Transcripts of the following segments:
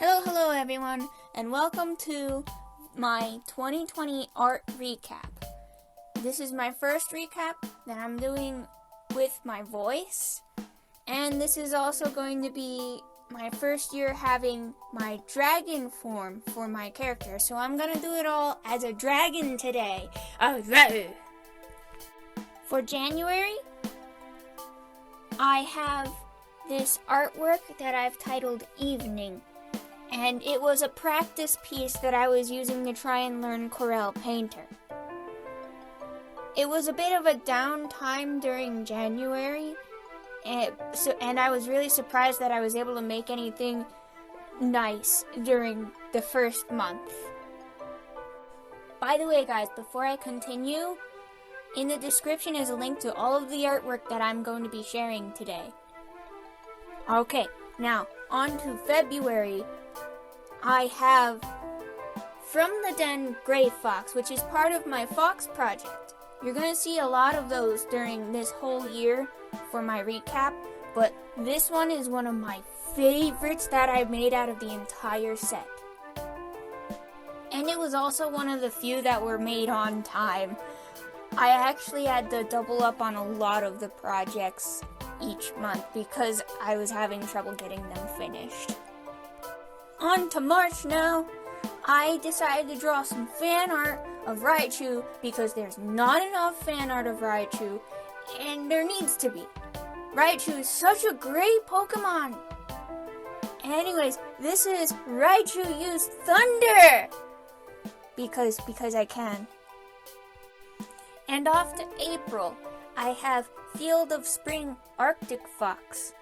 Hello everyone, and welcome to my 2020 art recap. This is my first recap that I'm doing with my voice, and this is also going to be my first year having my dragon form for my character, so I'm gonna do it all as a dragon today. For January, I have this artwork that I've titled Evening. And it was a practice piece that I was using to try and learn Corel Painter. It was a bit of a downtime during January, and I was really surprised that I was able to make anything nice during the first month. By the way, guys, before I continue, in the description is a link to all of the artwork that I'm going to be sharing today. Okay, now, on to February. I have From the Den Gray Fox, which is part of my Fox project. You're going to see a lot of those during this whole year for my recap, but this one is one of my favorites that I've made out of the entire set. And it was also one of the few that were made on time. I actually had to double up on a lot of the projects each month because I was having trouble getting them finished. On to March now. I decided to draw some fan art of Raichu because there's not enough fan art of Raichu, and there needs to be. Raichu is such a great Pokemon. Anyways, this is Raichu Use Thunder! Because I can. And off to April, I have Field of Spring Arctic Fox,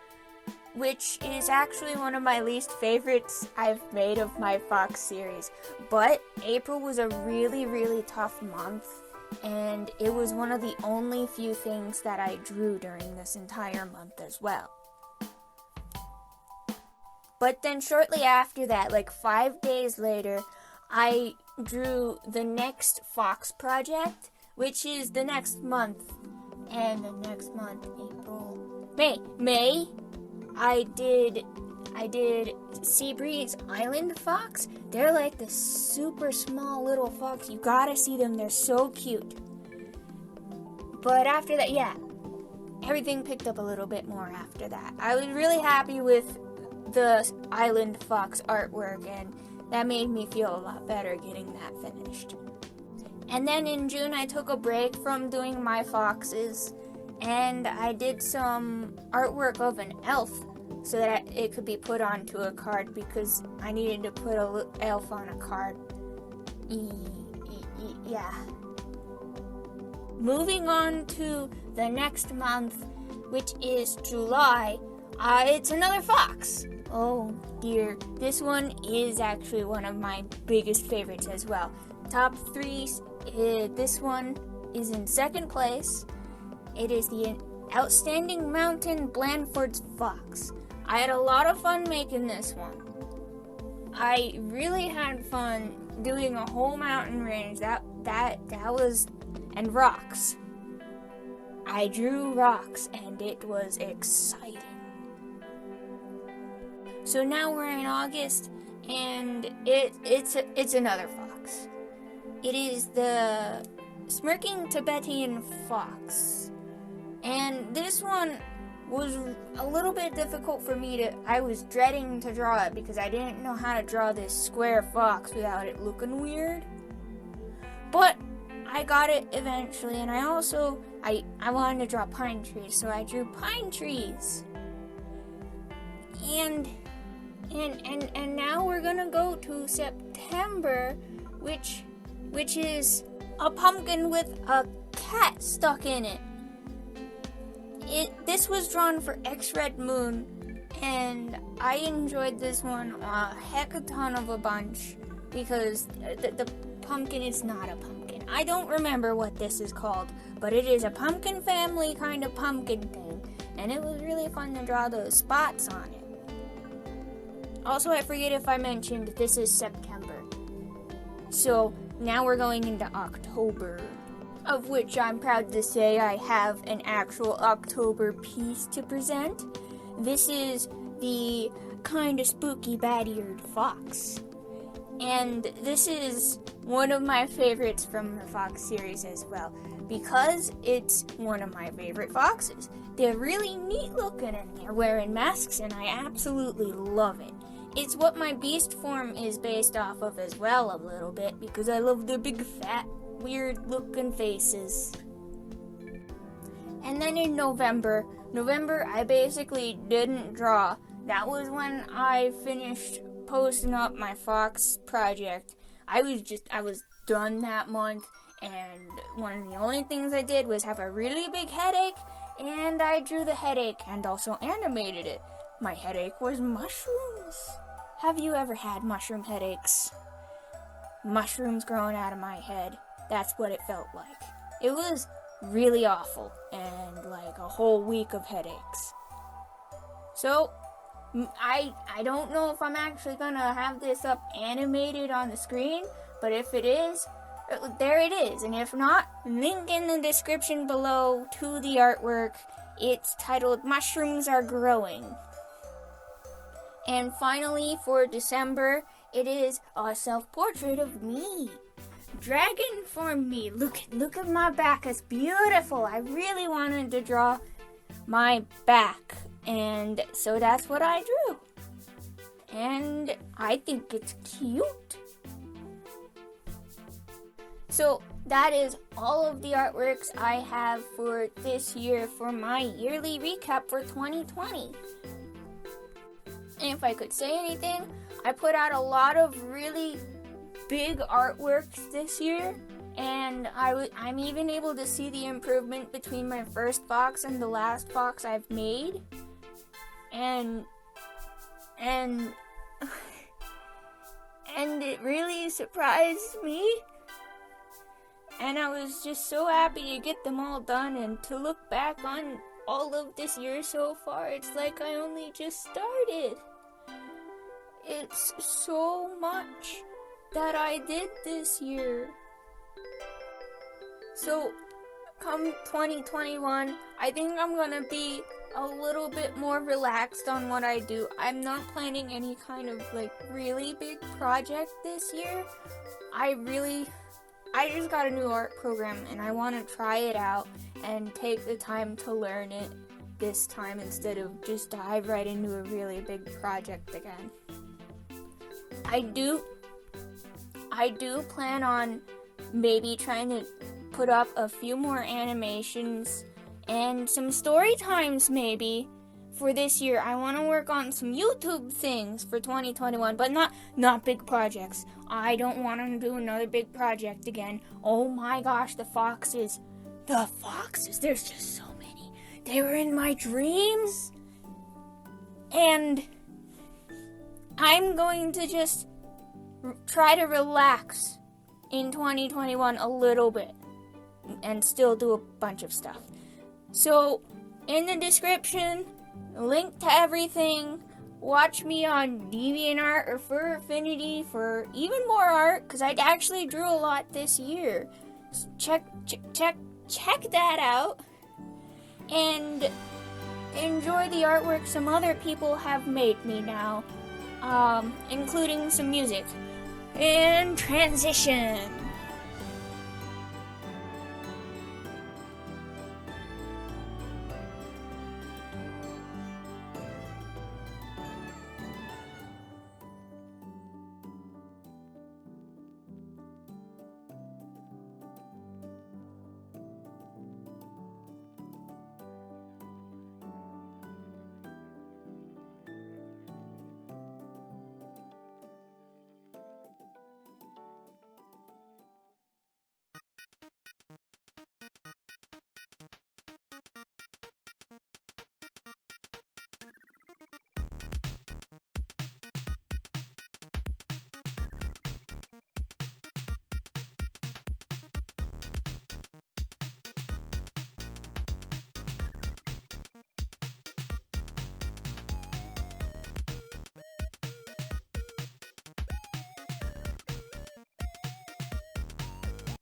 which is actually one of my least favorites I've made of my Fox series. But April was a really tough month, and it was one of the only few things that I drew during this entire month as well. But then shortly after that, like 5 days later, I drew the next Fox project, which is the next month. And the next month, May, I did Seabreeze Island Fox. They're like the super small little fox. You gotta see them, they're so cute. But after that, everything picked up a little bit more after that. I was really happy with the Island Fox artwork, and that made me feel a lot better getting that finished. And then in June, I took a break from doing my foxes, and I did some artwork of an elf so that it could be put onto a card because I needed to put an elf on a card. Yeah. Moving on to the next month, which is July, it's another fox. Oh dear, this one is actually one of my biggest favorites as well. Top 3, this one is in second place. It is the Outstanding Mountain Blandford's Fox. I had a lot of fun making this one. I really had fun doing a whole mountain range. That was, and rocks. I drew rocks, and it was exciting. So now we're in August, and it's another fox. It is the Smirking Tibetan Fox. And this one was a little bit difficult for me I was dreading to draw it because I didn't know how to draw this square fox without it looking weird. But I got it eventually, and I wanted to draw pine trees, so I drew pine trees. And now we're gonna go to September, which is a pumpkin with a cat stuck in it. This was drawn for X-Red Moon, and I enjoyed this one a heck a ton of a bunch because the pumpkin is not a pumpkin. I don't remember what this is called, but it is a pumpkin family kind of pumpkin thing, and it was really fun to draw those spots on it. Also, I forget if I mentioned this is September. So now we're going into October, of which I'm proud to say I have an actual October piece to present. This is the kind of spooky bat-eared fox. And this is one of my favorites from the Fox series as well, because it's one of my favorite foxes. They're really neat looking and they're wearing masks, and I absolutely love it. It's what my beast form is based off of as well a little bit, because I love their big fat weird looking faces. And then in November I basically didn't draw. That was when I finished posting up my Fox project. I was done that month, and one of the only things I did was have a really big headache, and I drew the headache and also animated it. My headache was mushrooms. Have you ever had mushroom headaches? Mushrooms growing out of my head. That's what it felt like. It was really awful, and like a whole week of headaches. So, I don't know if I'm actually gonna have this up animated on the screen, but if it is, there it is. And if not, link in the description below to the artwork. It's titled Mushrooms Are Growing. And finally, for December, it is a self-portrait of me. Dragon form me. Look at my back. It's beautiful. I really wanted to draw my back, and so that's what I drew. And I think it's cute. So that is all of the artworks I have for this year for my yearly recap for 2020. And if I could say anything, I put out a lot of really big artworks this year, and I'm even able to see the improvement between my first box and the last box I've made. And it really surprised me. And I was just so happy to get them all done, and to look back on all of this year so far, it's like I only just started. It's so much that I did this year. So, come 2021, I think I'm gonna be a little bit more relaxed on what I do. I'm not planning any kind of like really big project this year. I just got a new art program, and I want to try it out and take the time to learn it this time instead of just dive right into a really big project again. I do plan on maybe trying to put up a few more animations and some story times maybe for this year. I want to work on some YouTube things for 2021, but not big projects. I don't want to do another big project again. Oh my gosh, the foxes, there's just so many. They were in my dreams, and I'm going to just try to relax in 2021 a little bit and still do a bunch of stuff. So, in the description, link to everything. Watch me on DeviantArt or Fur Affinity for even more art, because I actually drew a lot this year. Check that out, and enjoy the artwork some other people have made me now, including some music. And transition.